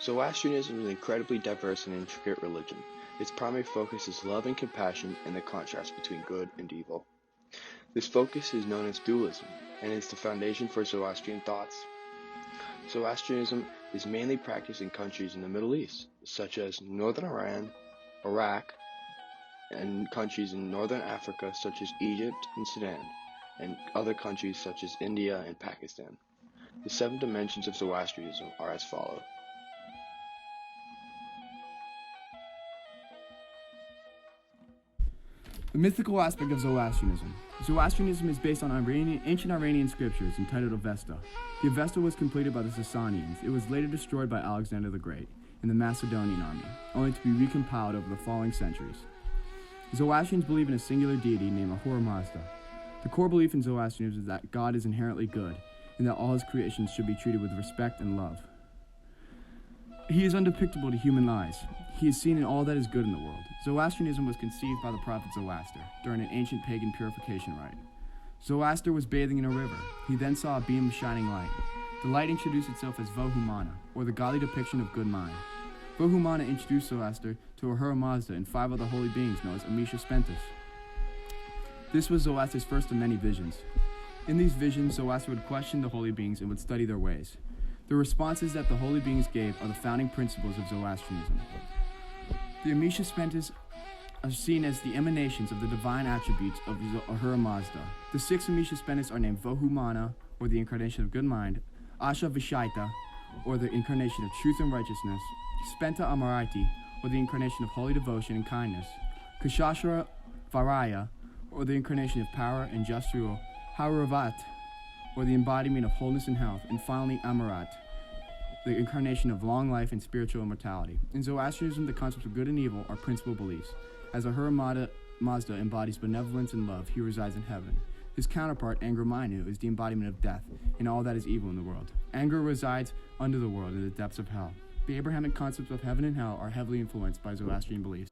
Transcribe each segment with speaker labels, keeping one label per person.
Speaker 1: Zoroastrianism is an incredibly diverse and intricate religion. Its primary focus is love and compassion and the contrast between good and evil. This focus is known as dualism and is the foundation for Zoroastrian thoughts. Zoroastrianism is mainly practiced in countries in the Middle East, such as northern Iran, Iraq, and countries in northern Africa such as Egypt and Sudan, and other countries such as India and Pakistan. The 7 dimensions of Zoroastrianism are as follows.
Speaker 2: The mythical aspect of Zoroastrianism. Zoroastrianism is based on ancient Iranian scriptures entitled Avesta. The Avesta was completed by the Sasanians. It was later destroyed by Alexander the Great and the Macedonian army, only to be recompiled over the following centuries. Zoroastrians believe in a singular deity named Ahura Mazda. The core belief in Zoroastrianism is that God is inherently good and that all his creations should be treated with respect and love. He is undepictable to human eyes. He is seen in all that is good in the world. Zoroastrianism was conceived by the prophet Zoroaster during an ancient pagan purification rite. Zoroaster was bathing in a river. He then saw a beam of shining light. The light introduced itself as Vohumana, or the godly depiction of good mind. Vohumana introduced Zoroaster to Ahura Mazda and 5 other holy beings known as Amisha Spentus. This was Zoroaster's first of many visions. In these visions, Zoroaster would question the holy beings and would study their ways. The responses that the holy beings gave are the founding principles of Zoroastrianism. The Amisha Spentus are seen as the emanations of the divine attributes of Ahura Mazda. The 6 Amisha Spentus are named Vohumana, or the incarnation of good mind, Asha Vishaita, or the incarnation of truth and righteousness, Spenta Amarati, or the incarnation of holy devotion and kindness, Kashashra Varaya, or the incarnation of power and just rule, Hauravat, or the embodiment of wholeness and health, and finally Amarat, the incarnation of long life and spiritual immortality. In Zoroastrianism, the concepts of good and evil are principal beliefs. As Ahura Mazda embodies benevolence and love, he resides in heaven. His counterpart, Angra Mainyu, is the embodiment of death and all that is evil in the world. Angra resides under the world in the depths of hell. The Abrahamic concepts of heaven and hell are heavily influenced by Zoroastrian beliefs.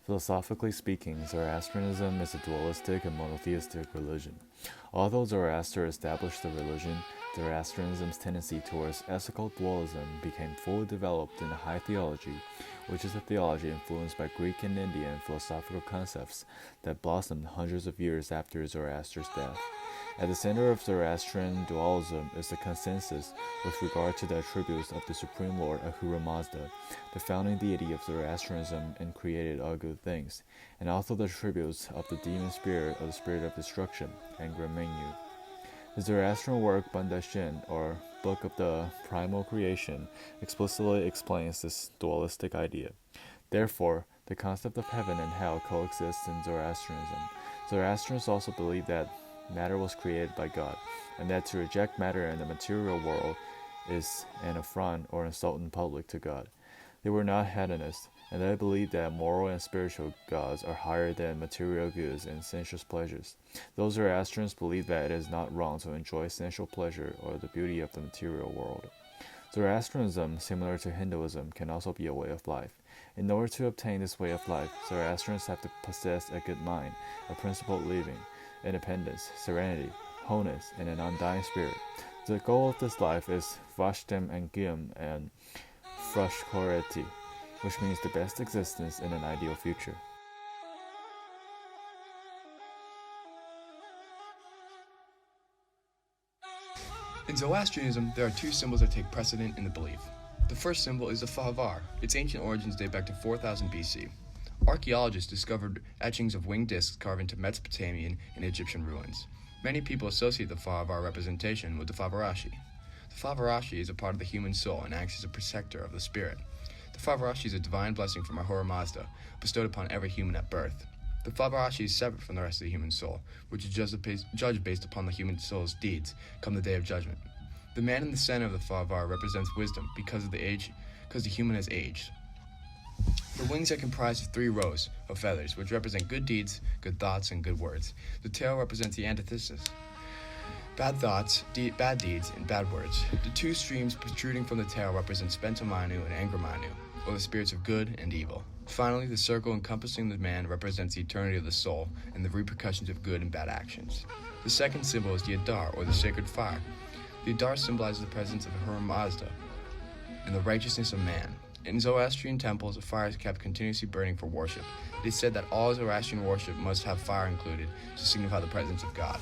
Speaker 3: Philosophically speaking, Zoroastrianism is a dualistic and monotheistic religion. Although Zoroaster established the religion, Zoroastrianism's tendency towards ethical dualism became fully developed in the high theology, which is a theology influenced by Greek and Indian philosophical concepts that blossomed hundreds of years after Zoroaster's death. At the center of Zoroastrian dualism is the consensus with regard to the attributes of the Supreme Lord Ahura Mazda, the founding deity of Zoroastrianism and created all good things, and also the attributes of the demon spirit or the spirit of destruction, Angra Mainyu. The Zoroastrian work Bandashin, or Book of the Primal Creation, explicitly explains this dualistic idea. Therefore, the concept of heaven and hell coexists in Zoroastrianism. Zoroastrians also believe that matter was created by God, and that to reject matter in the material world is an affront or insult in public to God. They were not hedonists, and they believed that moral and spiritual gods are higher than material goods and sensuous pleasures. Those Zoroastrians believe that it is not wrong to enjoy sensual pleasure or the beauty of the material world. Zoroastrianism, similar to Hinduism, can also be a way of life. In order to obtain this way of life, Zoroastrians have to possess a good mind, a principled living, independence, serenity, wholeness, and an undying spirit. The goal of this life is Vashtem and Gim and Frashkoreti, which means the best existence in an ideal future.
Speaker 4: In Zoroastrianism, there are 2 symbols that take precedent in the belief. The first symbol is the Fahavar. Its ancient origins date back to 4000 BC. Archaeologists discovered etchings of winged discs carved into Mesopotamian and Egyptian ruins. Many people associate the Fahavar representation with the Favarashi. The Favarashi is a part of the human soul and acts as a protector of the spirit. The Favarashi is a divine blessing from Ahura Mazda, bestowed upon every human at birth. The Favarashi is separate from the rest of the human soul, which is judged based upon the human soul's deeds, come the day of judgment. The man in the center of the Fahavar represents wisdom because the human has aged. The wings are comprised of 3 rows of feathers, which represent good deeds, good thoughts, and good words. The tail represents the antithesis: bad thoughts, bad deeds, and bad words. The 2 streams protruding from the tail represent Spenta Mainyu and Angra Mainyu, or the spirits of good and evil. Finally, the circle encompassing the man represents the eternity of the soul and the repercussions of good and bad actions. The second symbol is the Adar, or the sacred fire. The Adar symbolizes the presence of Ahura Mazda and the righteousness of man. In Zoroastrian temples, a fire is kept continuously burning for worship. It is said that all Zoroastrian worship must have fire included to signify the presence of God.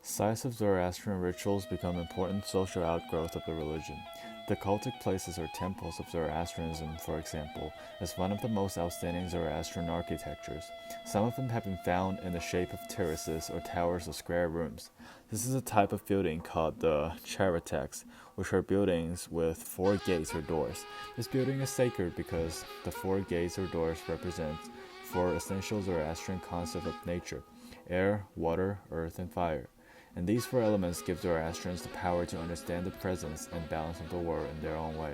Speaker 3: Sites of Zoroastrian rituals become important social outgrowth of the religion. The cultic places or temples of Zoroastrianism, for example, is one of the most outstanding Zoroastrian architectures. Some of them have been found in the shape of terraces or towers of square rooms. This is a type of building called the charateks, which are buildings with 4 gates or doors. This building is sacred because the 4 gates or doors represent 4 essential Zoroastrian concepts of nature: air, water, earth, and fire. And these 4 elements give Zoroastrians the power to understand the presence and balance of the world in their own way.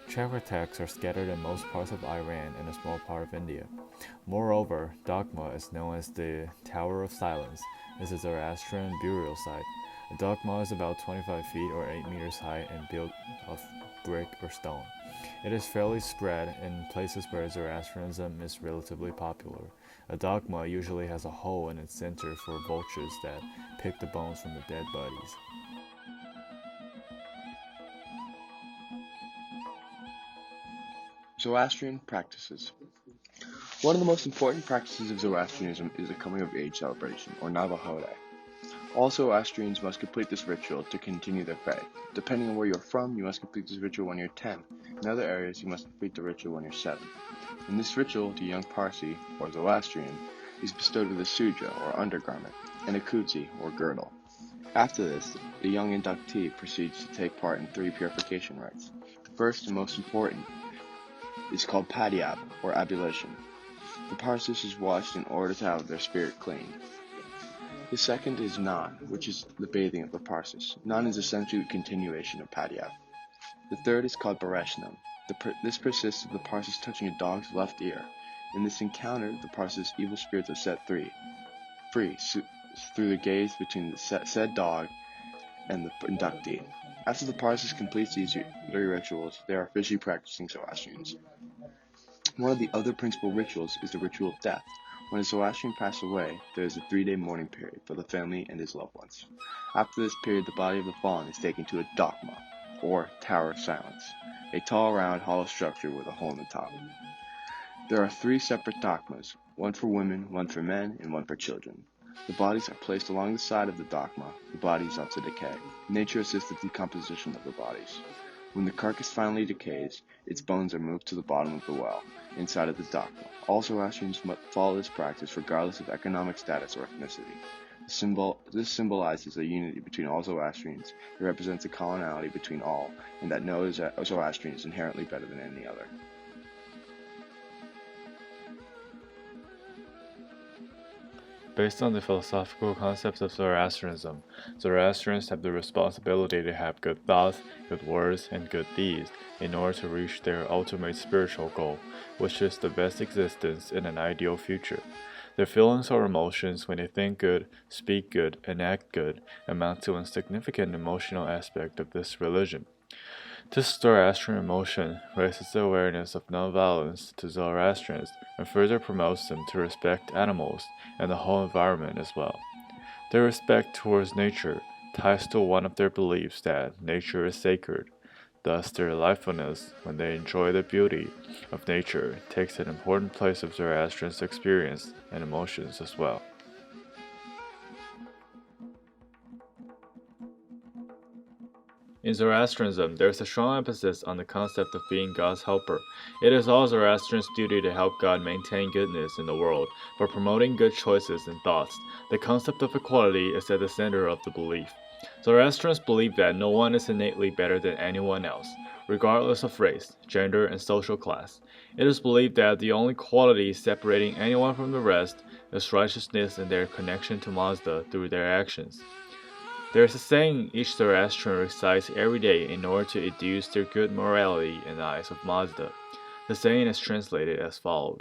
Speaker 3: Charateks are scattered in most parts of Iran and a small part of India. Moreover, Dogma is known as the Tower of Silence. It's a Zoroastrian burial site. A dogma is about 25 feet or 8 meters high and built of brick or stone. It is fairly spread in places where Zoroastrianism is relatively popular. A dogma usually has a hole in its center for vultures that pick the bones from the dead bodies.
Speaker 1: Zoroastrian practices. One of the most important practices of Zoroastrianism is the coming of age celebration, or Navajo Day. All Zoroastrians must complete this ritual to continue their faith. Depending on where you're from, you must complete this ritual when you're 10. In other areas, you must complete the ritual when you're 7. In this ritual, the young Parsi, or Zoroastrian, is bestowed with a suja, or undergarment, and a kudzi, or girdle. After this, the young inductee proceeds to take part in 3 purification rites. The first and most important is called padyab, or ablution. The Parsis is washed in order to have their spirit clean. The second is Nan, which is the bathing of the Parsis. Nan is essentially the continuation of padyab. The third is called Bareshnam. This persists of the Parsis touching a dog's left ear. In this encounter, the Parsis' evil spirits are set free through the gaze between the said dog and the inductee. After the Parsis completes these 3 rituals, they are officially practicing Zoroastrians. One of the other principal rituals is the ritual of death. When a Zoroastrian passes away, there is a 3-day mourning period for the family and his loved ones. After this period, the body of the fallen is taken to a dogma, or Tower of Silence, a tall, round, hollow structure with a hole in the top. There are 3 separate dogmas, one for women, one for men, and one for children. The bodies are placed along the side of the dogma. The bodies are to decay. Nature assists the decomposition of the bodies. When the carcass finally decays, its bones are moved to the bottom of the well, inside of the dogma. All Zoroastrians must follow this practice regardless of economic status or ethnicity. This symbolizes a unity between all Zoroastrians. It represents a commonality between all, and that no Zoroastrian is inherently better than any other.
Speaker 3: Based on the philosophical concepts of Zoroastrianism, Zoroastrians have the responsibility to have good thoughts, good words, and good deeds in order to reach their ultimate spiritual goal, which is the best existence in an ideal future. Their feelings or emotions when they think good, speak good, and act good amount to a significant emotional aspect of this religion. This Zoroastrian emotion raises the awareness of nonviolence to Zoroastrians and further promotes them to respect animals and the whole environment as well. Their respect towards nature ties to one of their beliefs that nature is sacred. Thus, their livefulness, when they enjoy the beauty of nature, takes an important place of Zoroastrians' experience and emotions as well. In Zoroastrianism, there is a strong emphasis on the concept of being God's helper. It is all Zoroastrians' duty to help God maintain goodness in the world by promoting good choices and thoughts. The concept of equality is at the center of the belief. Zoroastrians believe that no one is innately better than anyone else, regardless of race, gender, and social class. It is believed that the only quality separating anyone from the rest is righteousness and their connection to Mazda through their actions. There is a saying each Zoroastrian recites every day in order to educe their good morality in the eyes of Mazda. The saying is translated as follows: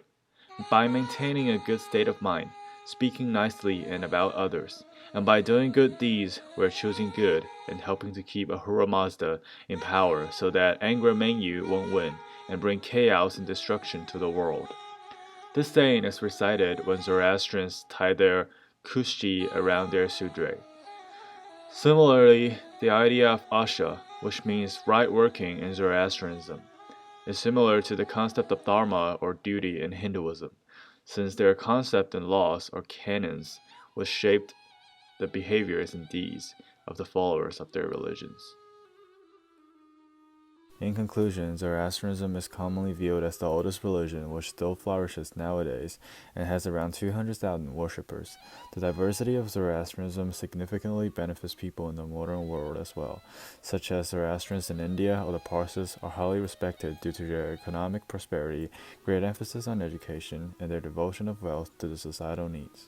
Speaker 3: by maintaining a good state of mind, speaking nicely and about others. And by doing good deeds, we're choosing good and helping to keep Ahura Mazda in power so that Angry Menu won't win and bring chaos and destruction to the world. This saying is recited when Zoroastrians tie their kushti around their sudre. Similarly, the idea of asha, which means right working in Zoroastrianism, is similar to the concept of dharma or duty in Hinduism, since their concept and laws or canons which shaped the behaviors and deeds of the followers of their religions. In conclusion, Zoroastrianism is commonly viewed as the oldest religion which still flourishes nowadays and has around 200,000 worshippers. The diversity of Zoroastrianism significantly benefits people in the modern world as well, such as Zoroastrians in India or the Parsis are highly respected due to their economic prosperity, great emphasis on education, and their devotion of wealth to the societal needs.